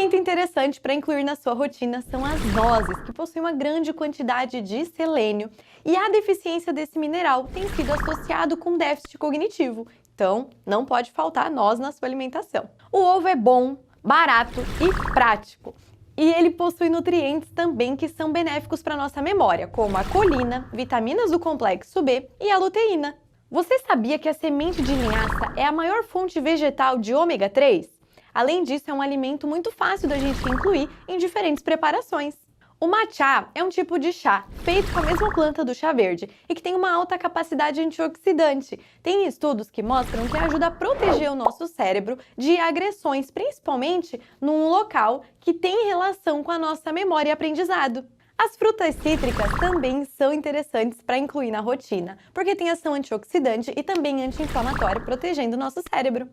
alimento interessante para incluir na sua rotina são as nozes, que possuem uma grande quantidade de selênio, e a deficiência desse mineral tem sido associado com déficit cognitivo. Então, não pode faltar noz na sua alimentação. O ovo é bom, barato e prático. E ele possui nutrientes também que são benéficos para nossa memória, como a colina, vitaminas do complexo B e a luteína. Você sabia que a semente de linhaça é a maior fonte vegetal de ômega 3? Além disso, é um alimento muito fácil da gente incluir em diferentes preparações. O matcha é um tipo de chá feito com a mesma planta do chá verde e que tem uma alta capacidade antioxidante. Tem estudos que mostram que ajuda a proteger o nosso cérebro de agressões, principalmente num local que tem relação com a nossa memória e aprendizado. As frutas cítricas também são interessantes para incluir na rotina, porque tem ação antioxidante e também anti-inflamatória, protegendo o nosso cérebro.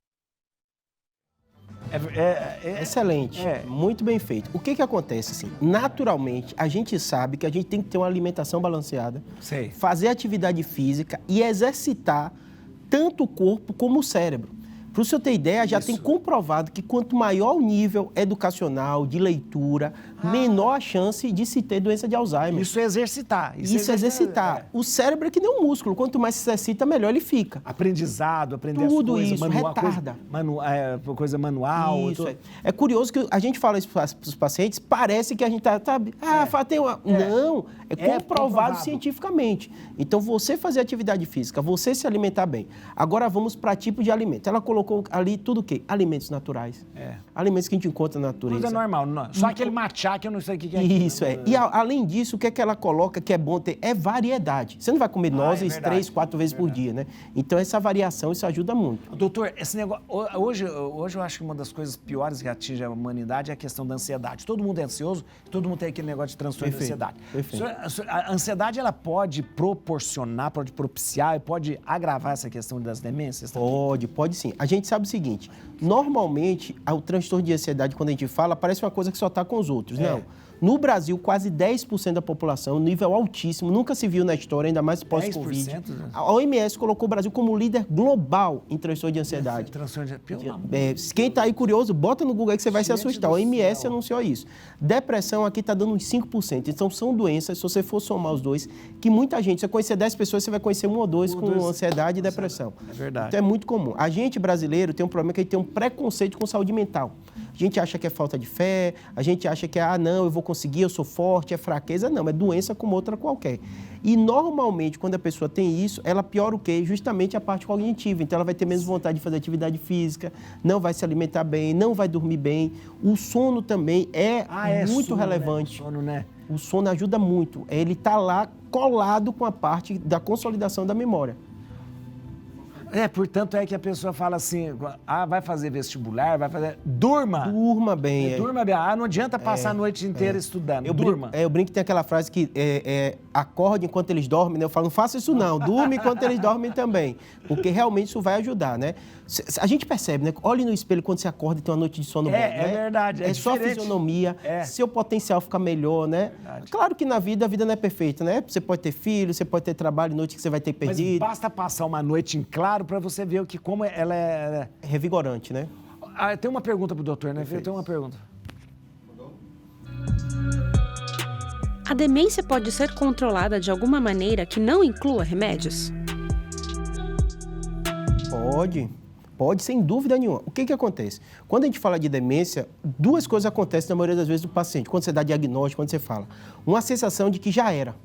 Excelente, muito bem feito. O que acontece assim? Naturalmente, a gente sabe que a gente tem que ter uma alimentação balanceada, fazer atividade física e exercitar tanto o corpo como o cérebro. Para o senhor ter ideia, já tem comprovado que quanto maior o nível educacional, de leitura, menor a chance de se ter doença de Alzheimer. Isso é exercitar. Isso é exercitar. O cérebro é que nem um músculo. Quanto mais se exercita, melhor ele fica. Aprendizado, aprender tudo as coisas. Isso, retarda. Coisa manual. Isso, É curioso que a gente fala isso para os pacientes, parece que a gente tem uma... Não, é comprovado cientificamente. Então, você fazer atividade física, você se alimentar bem. Agora, vamos para tipo de alimento. Ela colocou ali tudo o quê? Alimentos naturais. Alimentos que a gente encontra na natureza. Coisa normal. Só aquele matcha que eu não sei o que é. Isso, E além disso, o que é que ela coloca que é bom ter? É variedade. Você não vai comer nozes 3, 4 vezes por dia, né? Então, essa variação, isso ajuda muito. Doutor, esse negócio... Hoje eu acho que uma das coisas piores que atinge a humanidade é a questão da ansiedade. Todo mundo é ansioso, todo mundo tem aquele negócio de transtorno de ansiedade. A ansiedade, ela pode proporcionar, pode propiciar, pode agravar essa questão das demências? Pode sim. A gente sabe o seguinte, normalmente, o transtorno de ansiedade, quando a gente fala, parece uma coisa que só está com os outros. Não. No Brasil, quase 10% da população, nível altíssimo, nunca se viu na história, ainda mais pós-Covid. 10%? Né? A OMS colocou o Brasil como líder global em transtorno de ansiedade. Quem está aí curioso, bota no Google aí que você vai se assustar. A OMS anunciou isso. Depressão aqui está dando uns 5%. Então, são doenças, se você for somar os dois, que muita gente, se você conhecer 10 pessoas, você vai conhecer 1 ou 2 com ansiedade e depressão. É verdade. Então, é muito comum. A gente, brasileiro, tem um problema que a gente tem um preconceito com saúde mental. A gente acha que é falta de fé, a gente acha que não, eu vou conseguir, eu sou forte, é fraqueza. Não, é doença como outra qualquer. E normalmente, quando a pessoa tem isso, ela piora o quê? Justamente a parte cognitiva. Então, ela vai ter menos vontade de fazer atividade física, não vai se alimentar bem, não vai dormir bem. O sono também é muito relevante. Né? O sono, né? O sono ajuda muito. Ele está lá colado com a parte da consolidação da memória. Portanto, é que a pessoa fala assim, vai fazer vestibular, vai fazer... Durma! Durma bem. Durma bem. Não adianta passar a noite inteira estudando. Durma. Eu brinco que tem aquela frase que acorde enquanto eles dormem, né? Eu falo, não faça isso não, durme enquanto eles dormem também. Porque realmente isso vai ajudar, né? A gente percebe, né? Olhe no espelho quando você acorda e tem uma noite de sono bom, né? É verdade. É só a fisionomia, seu potencial fica melhor, né? Claro que a vida não é perfeita, né? Você pode ter filho, você pode ter trabalho, noite que você vai ter perdido. Mas basta passar uma noite em claro para você ver como ela é... É revigorante, né? Tem uma pergunta pro doutor, né? Eu tenho uma pergunta. A demência pode ser controlada de alguma maneira que não inclua remédios? Pode, sem dúvida nenhuma. O que acontece? Quando a gente fala de demência, 2 coisas acontecem na maioria das vezes do paciente. Quando você dá diagnóstico, quando você fala. Uma sensação de que já era.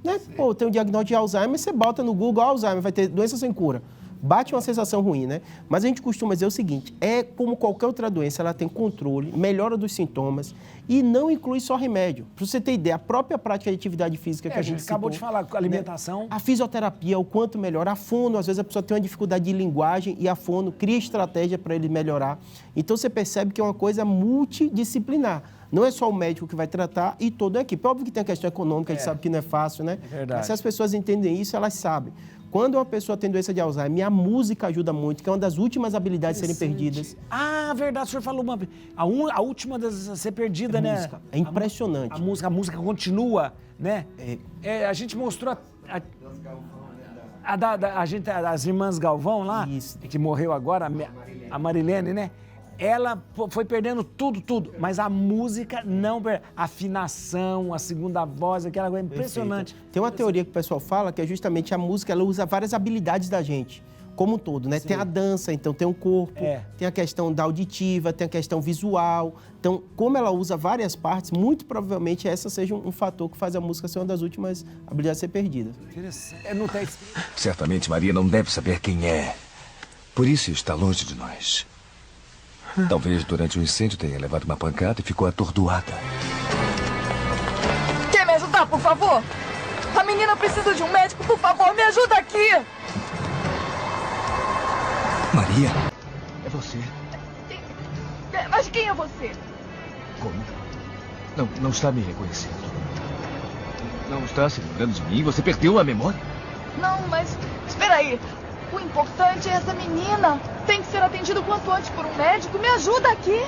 Né? Tem um diagnóstico de Alzheimer, você bota no Google Alzheimer, vai ter doença sem cura. Bate uma sensação ruim, né? Mas a gente costuma dizer o seguinte, como qualquer outra doença, ela tem controle, melhora dos sintomas e não inclui só remédio. Para você ter ideia, a própria prática de atividade física que a gente acabou de falar, alimentação. Né? A fisioterapia, o quanto melhora. A fono, às vezes a pessoa tem uma dificuldade de linguagem e a fono cria estratégia para ele melhorar. Então você percebe que é uma coisa multidisciplinar. Não é só o médico que vai tratar e toda a equipe. Óbvio que tem a questão econômica, a gente sabe que não é fácil, né? É verdade. Mas se as pessoas entendem isso, elas sabem. Quando uma pessoa tem doença de Alzheimer, a música ajuda muito, que é uma das últimas habilidades a serem perdidas. Verdade, o senhor falou a última a ser perdida, né? Música. É impressionante. A música continua, né? A gente mostrou as irmãs Galvão lá, que morreu agora, a Marilene, né? ela foi perdendo tudo, mas a música não perdeu. A afinação, a segunda voz, aquela coisa impressionante. Perfeito. Tem uma teoria que o pessoal fala que é justamente a música, ela usa várias habilidades da gente, como um todo, né? Sim. Tem a dança, então tem o corpo, tem a questão da auditiva, tem a questão visual. Então, como ela usa várias partes, muito provavelmente essa seja um fator que faz a música ser uma das últimas habilidades a ser perdida. Não tá escrito. Certamente Maria não deve saber quem é. Por isso está longe de nós. Talvez durante o incêndio tenha levado uma pancada e ficou atordoada. Quer me ajudar, por favor? A menina precisa de um médico, por favor, me ajuda aqui! Maria, é você? Mas quem é você? Como? Não está me reconhecendo. Não está se lembrando de mim? Você perdeu a memória? Não, mas espera aí. O importante é essa menina. Tem que ser atendido quanto antes por um médico. Me ajuda aqui.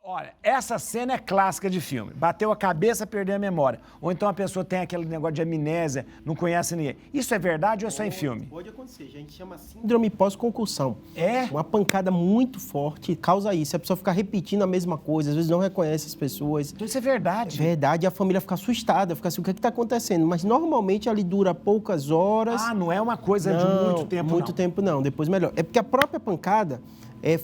Olha, essa cena é clássica de filme. Bateu a cabeça, perdeu a memória. Ou então a pessoa tem aquele negócio de amnésia, não conhece ninguém. Isso é verdade ou é só em filme? Pode acontecer. A gente chama síndrome pós-concussão. É? Uma pancada muito forte causa isso. A pessoa fica repetindo a mesma coisa, às vezes não reconhece as pessoas. Então isso é verdade. É verdade. E a família fica assustada, fica assim, o que está acontecendo? Mas normalmente ali dura poucas horas. Ah, não é uma coisa de muito tempo, não. Muito tempo não, depois melhor. É porque a própria pancada...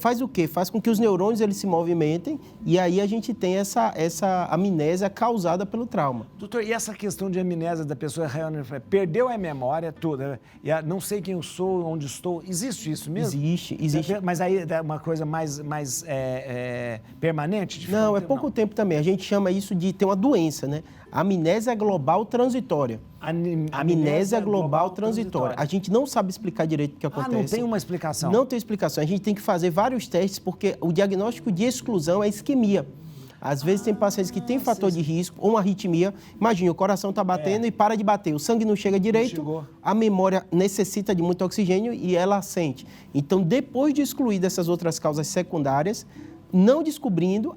faz o quê? Faz com que os neurônios eles se movimentem e aí a gente tem essa amnésia causada pelo trauma. Doutor, e essa questão de amnésia da pessoa perdeu a memória toda, não sei quem eu sou, onde estou, existe isso mesmo? Existe. Mas aí é uma coisa mais permanente? Não, é pouco tempo também. A gente chama isso de ter uma doença, né? Amnésia global transitória. Amnésia global transitória. A gente não sabe explicar direito o que acontece. Não tem uma explicação? Não tem explicação. A gente tem que fazer vários testes, porque o diagnóstico de exclusão é isquemia. Às vezes tem pacientes que têm fator de risco ou uma arritmia. Imagina, o coração está batendo e para de bater. O sangue não chega direito, a memória necessita de muito oxigênio e ela sente. Então, depois de excluir dessas outras causas secundárias, não descobrindo,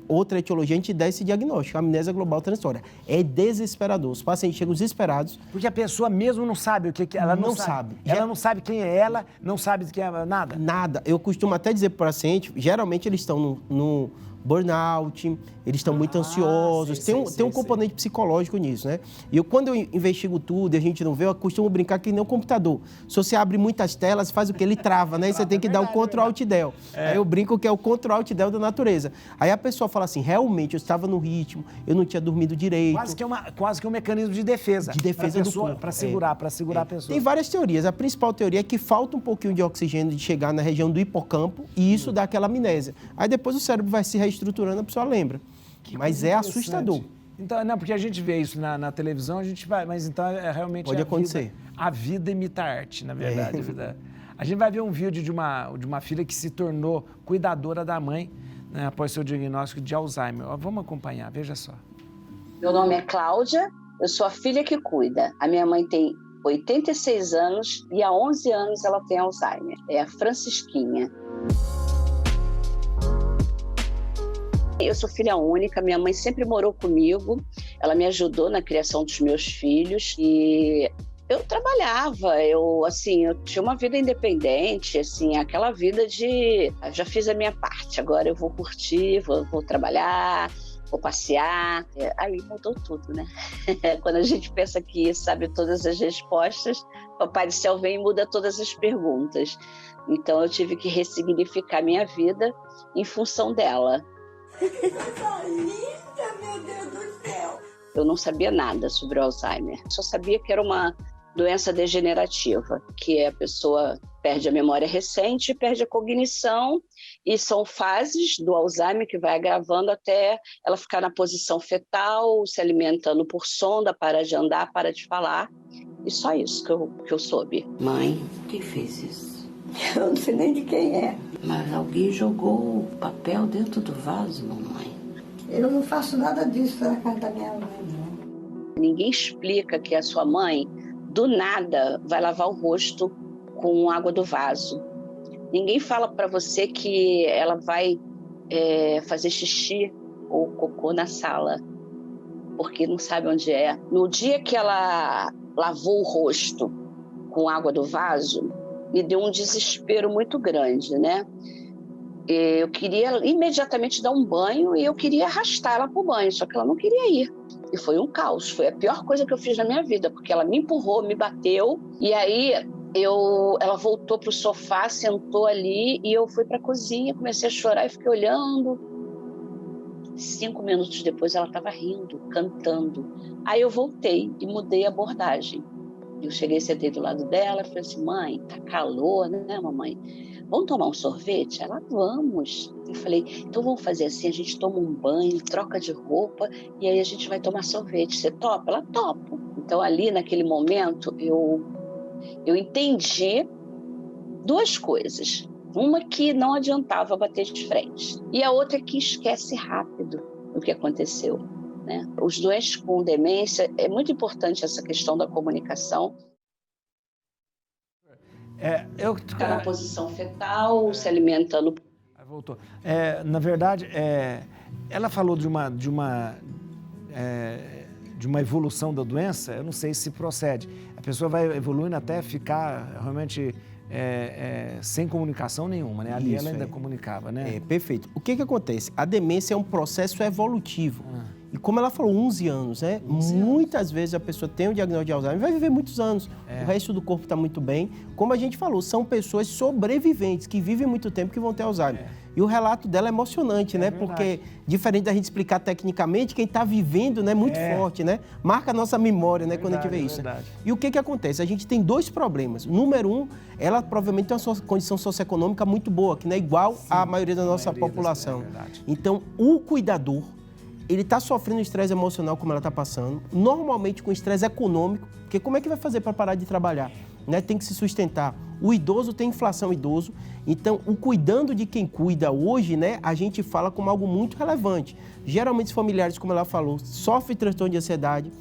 outra etiologia, a gente dá esse diagnóstico, amnésia global transitória. É desesperador. Os pacientes chegam desesperados. Porque a pessoa mesmo não sabe o que ela não sabe. Ela não sabe quem é ela, não sabe quem é nada. Nada. Eu costumo até dizer para o paciente, geralmente eles estão no burnout, eles estão muito ansiosos, tem um componente psicológico nisso, né? E quando eu investigo tudo e a gente não vê, eu costumo brincar que nem um computador. Se você abre muitas telas, faz o quê? Ele trava, né? E você tem que dar o Ctrl-Alt-Del. Aí eu brinco que é o Ctrl-Alt-Del da natureza. Aí a pessoa fala assim, realmente, eu estava no ritmo, eu não tinha dormido direito. Quase que um mecanismo de defesa. De defesa do corpo. Para segurar a pessoa. Tem várias teorias. A principal teoria é que falta um pouquinho de oxigênio de chegar na região do hipocampo e isso dá aquela amnésia. Aí depois o cérebro vai se reestruturando, a pessoa lembra. Mas é assustador. Então, não, porque a gente vê isso na televisão, a gente vai, mas então realmente pode acontecer. A vida imita a arte, na verdade. A gente vai ver um vídeo de uma filha que se tornou cuidadora da mãe, né, após seu diagnóstico de Alzheimer. Vamos acompanhar, veja só. Meu nome é Cláudia, eu sou a filha que cuida. A minha mãe tem 86 anos e há 11 anos ela tem Alzheimer. É a Francisquinha. Eu sou filha única, minha mãe sempre morou comigo, ela me ajudou na criação dos meus filhos e eu trabalhava, eu tinha uma vida independente, aquela vida de já fiz a minha parte, agora eu vou curtir, vou trabalhar, vou passear. Aí mudou tudo, né? Quando a gente pensa que sabe todas as respostas, Papai do Céu vem e muda todas as perguntas. Então eu tive que ressignificar minha vida em função dela. Que coisa linda, meu Deus do céu! Eu não sabia nada sobre o Alzheimer. Só sabia que era uma doença degenerativa, que a pessoa perde a memória recente, perde a cognição, e são fases do Alzheimer que vai agravando até ela ficar na posição fetal, se alimentando por sonda, para de andar, para de falar. E só isso que eu soube. Mãe, quem fez isso? Eu não sei nem de quem é. Mas alguém jogou o papel dentro do vaso, mamãe. Eu não faço nada disso na casa da minha mãe, não. Ninguém explica que a sua mãe, do nada, vai lavar o rosto com água do vaso. Ninguém fala para você que ela vai fazer xixi ou cocô na sala, porque não sabe onde é. No dia que ela lavou o rosto com água do vaso, me deu um desespero muito grande, né? Eu queria imediatamente dar um banho e eu queria arrastar ela para o banho, só que ela não queria ir. E foi um caos, foi a pior coisa que eu fiz na minha vida, porque ela me empurrou, me bateu, e aí ela voltou para o sofá, sentou ali, e eu fui para a cozinha, comecei a chorar e fiquei olhando. 5 minutos depois ela estava rindo, cantando. Aí eu voltei e mudei a abordagem. Eu cheguei, sentei do lado dela, falei assim: mãe, tá calor, né, mamãe? Vamos tomar um sorvete? Ela, vamos. Eu falei, então vamos fazer assim, a gente toma um banho, troca de roupa e aí a gente vai tomar sorvete. Você topa? Ela, topa. Então ali, naquele momento, eu entendi 2 coisas. Uma que não adiantava bater de frente e a outra que esquece rápido o que aconteceu, né? Os doentes com demência, é muito importante essa questão da comunicação. Ficar na posição fetal, se alimentando. Voltou. Na verdade, ela falou de uma evolução da doença, eu não sei se procede. A pessoa vai evoluindo até ficar realmente sem comunicação nenhuma, né? Ali ela ainda comunicava, né? Perfeito. O que acontece? A demência é um processo evolutivo. E como ela falou, 11 anos, né? Muitas vezes a pessoa tem o diagnóstico de Alzheimer e vai viver muitos anos. O resto do corpo está muito bem. Como a gente falou, são pessoas sobreviventes que vivem muito tempo que vão ter Alzheimer. E o relato dela é emocionante, né? Verdade. Porque, diferente da gente explicar tecnicamente, quem está vivendo, né, muito forte, né? Marca a nossa memória, né, quando a gente vê isso. E o que acontece? A gente tem 2 problemas. Número 1, ela provavelmente tem uma condição socioeconômica muito boa, que não é igual à maioria da nossa população. Então, o cuidador, ele está sofrendo estresse emocional como ela está passando, normalmente com estresse econômico, porque como é que vai fazer para parar de trabalhar? Né? Tem que se sustentar. O idoso tem inflação idoso, então o cuidando de quem cuida hoje, né, a gente fala como algo muito relevante. Geralmente os familiares, como ela falou, sofrem transtorno de ansiedade,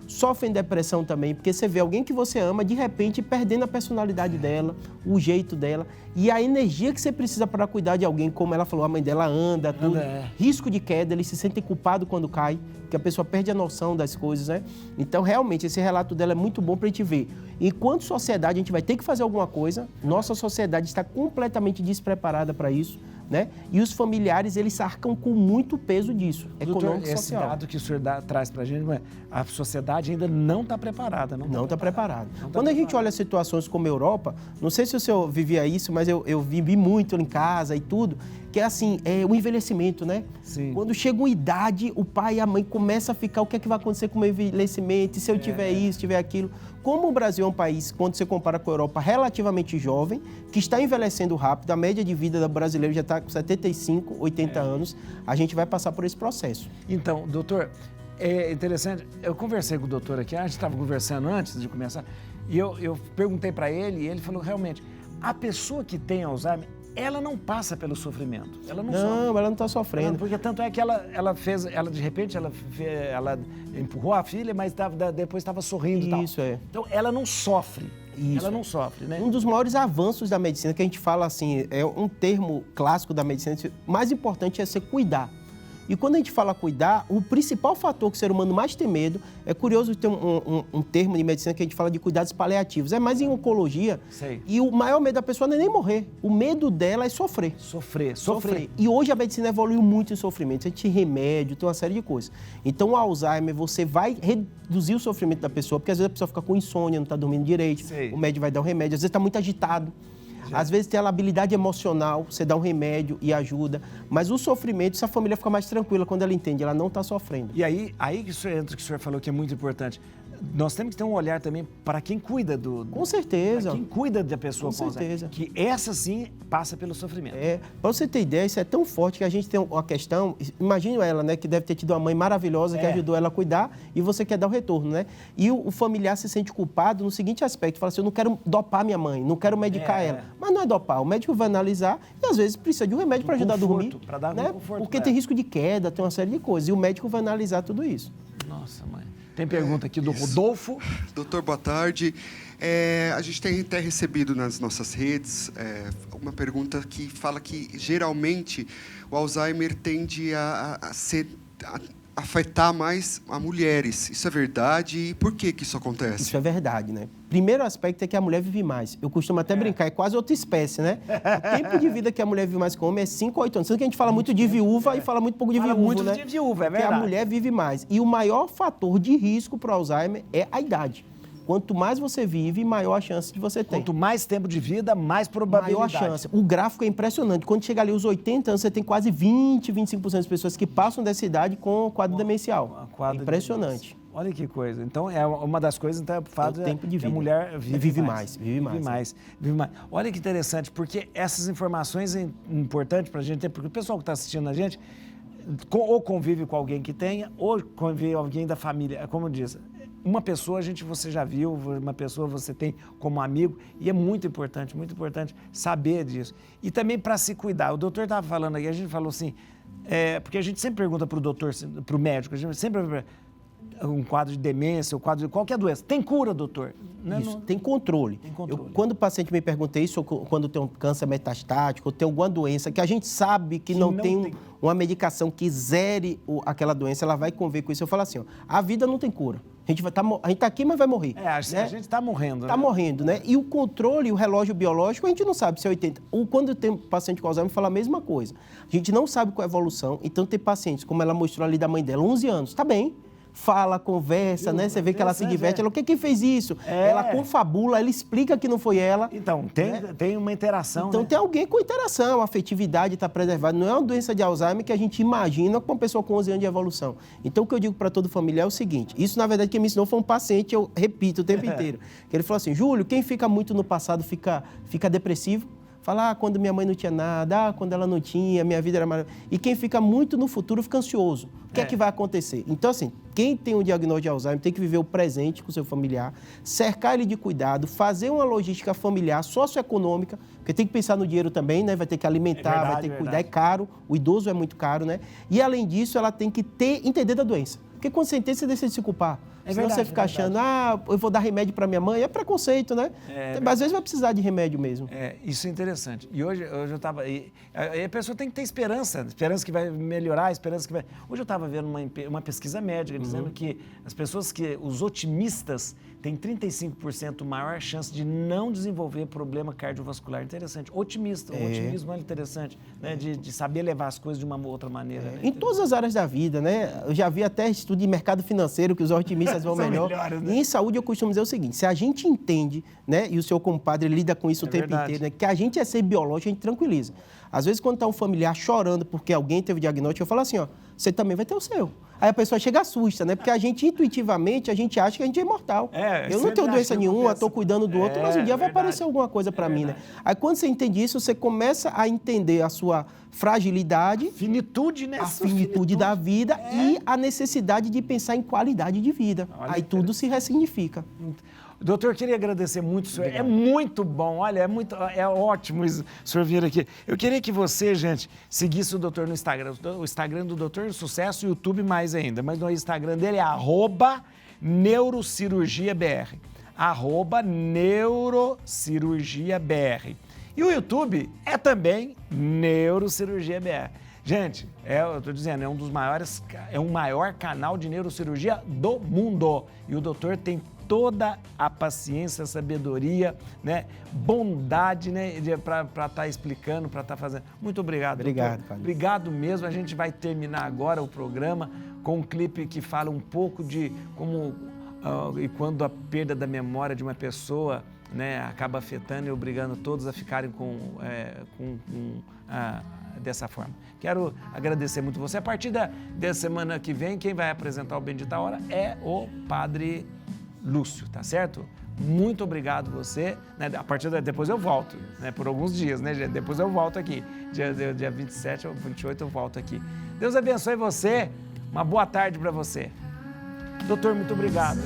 sofrem depressão também, porque você vê alguém que você ama, de repente, perdendo a personalidade dela, o jeito dela e a energia que você precisa para cuidar de alguém, como ela falou, a mãe dela anda, tudo. Risco de queda, eles se sentem culpados quando cai, que a pessoa perde a noção das coisas, né? Então, realmente, esse relato dela é muito bom para a gente ver. Enquanto sociedade, a gente vai ter que fazer alguma coisa, nossa sociedade está completamente despreparada para isso, né? E os familiares, eles arcam com muito peso disso, econômico e social. Esse dado que o senhor traz para a gente, a sociedade ainda não está preparada. Não está preparada. Quando a gente olha situações como a Europa, não sei se o senhor vivia isso, mas eu vivi muito em casa e tudo, que é assim, o envelhecimento, né? Sim. Quando chega uma idade, o pai e a mãe começam a ficar, o que é que vai acontecer com o meu envelhecimento, e se eu tiver isso, tiver aquilo. Como o Brasil é um país, quando você compara com a Europa, relativamente jovem, que está envelhecendo rápido, a média de vida do brasileiro já está com 75, 80 anos, a gente vai passar por esse processo. Então, doutor, é interessante, eu conversei com o doutor aqui, a gente estava conversando antes de começar, e eu perguntei para ele, e ele falou, realmente, a pessoa que tem Alzheimer, ela não passa pelo sofrimento. Ela não sofre. Ela não está sofrendo. Porque tanto é que ela de repente, ela empurrou a filha, mas depois estava sorrindo e tal. Isso, Então, ela não sofre. Isso. Ela não sofre, né? Um dos maiores avanços da medicina, que a gente fala assim, é um termo clássico da medicina, o mais importante é você cuidar. E quando a gente fala cuidar, o principal fator que o ser humano mais tem medo, é curioso ter um termo de medicina que a gente fala de cuidados paliativos, é mais em oncologia. Sei. E o maior medo da pessoa não é nem morrer, o medo dela é sofrer. Sofrer. E hoje a medicina evoluiu muito em sofrimento, a gente tem remédio, tem uma série de coisas. Então o Alzheimer, você vai reduzir o sofrimento da pessoa, porque às vezes a pessoa fica com insônia, não está dormindo direito, Sei. O médico vai dar um remédio, às vezes está muito agitado. Às vezes tem a labilidade emocional, você dá um remédio e ajuda, mas o sofrimento, se a família fica mais tranquila quando ela entende, ela não está sofrendo. E aí que o senhor entra, que o senhor falou que é muito importante. Nós temos que ter um olhar também para quem cuida Com certeza. Para quem cuida da pessoa com certeza. Que essa sim passa pelo sofrimento. Para você ter ideia, isso é tão forte que a gente tem uma questão, imagine ela, né, que deve ter tido uma mãe maravilhosa que ajudou ela a cuidar e você quer dar o retorno, né? E o familiar se sente culpado no seguinte aspecto, fala assim, eu não quero dopar minha mãe, não quero medicar ela. Mas não é dopar, o médico vai analisar e às vezes precisa de um remédio para ajudar a dormir. Para dar né? conforto. Porque tem risco de queda, tem uma série de coisas e o médico vai analisar tudo isso. Nossa, mãe. Tem pergunta aqui do Rodolfo. Doutor, boa tarde. A gente tem até recebido nas nossas redes uma pergunta que fala que, geralmente, o Alzheimer tende a afetar mais a mulheres. Isso é verdade? E por que isso acontece? Isso é verdade, né? Primeiro aspecto é que a mulher vive mais. Eu costumo até brincar, é quase outra espécie, né? O tempo de vida que a mulher vive mais que o homem é 5 a 8 anos. Sendo que a gente fala muito de viúva e fala muito pouco de viúvo, muito né? de viúva, é Porque verdade. a mulher vive mais. E o maior fator de risco para o Alzheimer é a idade. Quanto mais você vive, maior a chance de você ter. Quanto mais tempo de vida, mais probabilidade. Maior chance. O gráfico é impressionante. Quando chega ali os 80 anos, você tem quase 20, 25% das pessoas que passam dessa idade com quadro demencial. Impressionante. Olha que coisa. Então, é uma das coisas, então, é o fato tempo de que vida. a mulher vive mais. Olha que interessante, porque essas informações são importantes para a gente ter, porque o pessoal que está assistindo a gente ou convive com alguém que tenha, ou convive com alguém da família, como diz. Uma pessoa você já viu, uma pessoa você tem como amigo, e é muito importante saber disso. E também para se cuidar. O doutor estava falando aqui, a gente falou assim, porque a gente sempre pergunta para o doutor, para o médico, a gente sempre um quadro de demência, um quadro de qualquer doença. Tem cura, doutor? Isso, tem controle. Quando o paciente me pergunta isso, ou quando tem um câncer metastático, ou tem alguma doença que a gente sabe que não tem uma medicação que zere aquela doença, ela vai conviver com isso. Eu falo assim, ó, a vida não tem cura. A gente está aqui, mas vai morrer. A gente está morrendo. Está morrendo, né? E o controle, o relógio biológico, a gente não sabe se é 80. Quando tem paciente com Alzheimer, fala a mesma coisa. A gente não sabe qual é a evolução. Então, tem pacientes, como ela mostrou ali da mãe dela, 11 anos, está bem. Fala, conversa, né? Você vê que ela se diverte. Ela, quem fez isso? Ela confabula, ela explica que não foi ela. Então, tem uma interação, Então, tem alguém com interação, a afetividade está preservada. Não é uma doença de Alzheimer que a gente imagina com uma pessoa com 11 anos de evolução. Então, o que eu digo para todo familiar é o seguinte, isso, na verdade, quem me ensinou foi um paciente, eu repito o tempo inteiro. Que ele falou assim, Júlio, quem fica muito no passado fica depressivo. Fala, quando minha mãe não tinha nada, quando ela não tinha, minha vida era maravilhosa. E quem fica muito no futuro fica ansioso. O que é que vai acontecer? Então, assim, quem tem um diagnóstico de Alzheimer tem que viver o presente com o seu familiar, cercar ele de cuidado, fazer uma logística familiar, socioeconômica, porque tem que pensar no dinheiro também, né? Vai ter que alimentar, vai ter que cuidar, é caro, o idoso é muito caro, né? E, além disso, ela tem que entender da doença. Porque quando você entende, você deixa de se culpar. Senão você fica achando, eu vou dar remédio para minha mãe, é preconceito, né? Mas às vezes vai precisar de remédio mesmo. Isso é interessante. E hoje eu estava... A pessoa tem que ter esperança que vai melhorar, esperança que vai... Hoje eu estava vendo uma pesquisa médica dizendo que os otimistas têm 35% maior chance de não desenvolver problema cardiovascular. Interessante. O otimismo é interessante, né? De saber levar as coisas de uma outra maneira. Né? Em todas as áreas da vida, né? Eu já vi até estudo de mercado financeiro que os otimistas vão melhor. Melhores, né? E em saúde eu costumo dizer o seguinte, se a gente entende, né? E o seu compadre lida com isso o tempo inteiro, né? Que a gente é ser biológico, a gente tranquiliza. Às vezes, quando está um familiar chorando porque alguém teve diagnóstico, eu falo assim, ó, você também vai ter o seu. Aí a pessoa chega e assusta, né? Porque a gente, intuitivamente, a gente acha que a gente é imortal. Eu não tenho doença nenhuma, estou cuidando do outro, mas um dia vai aparecer alguma coisa para mim, né? Aí quando você entende isso, você começa a entender a sua fragilidade, finitude, né? A finitude da vida e a necessidade de pensar em qualidade de vida. Aí tudo se ressignifica. Doutor, queria agradecer muito o senhor. Obrigado. É muito bom, olha, é ótimo o senhor vir aqui. Eu queria que você, gente, seguisse o doutor no Instagram. O Instagram do doutor é sucesso, o YouTube mais ainda. Mas no Instagram dele é @neurocirurgiabr. @neurocirurgiabr. E o YouTube é também Neurocirurgia.br. Gente, eu estou dizendo, é o maior canal de neurocirurgia do mundo. E o doutor tem toda a paciência, sabedoria, né, bondade, né, para estar explicando, para estar fazendo. Muito obrigado, Obrigado, doutor. Padre. Obrigado mesmo. A gente vai terminar agora o programa com um clipe que fala um pouco de como e quando a perda da memória de uma pessoa, né, acaba afetando e obrigando todos a ficarem dessa forma. Quero agradecer muito você. A partir dessa semana que vem, quem vai apresentar o Bendita Hora é o Padre Lúcio, tá certo? Muito obrigado você. Né? A partir depois eu volto, né? Por alguns dias, né, gente? Depois eu volto aqui. Dia 27 ou 28 eu volto aqui. Deus abençoe você. Uma boa tarde para você. Doutor, muito obrigado.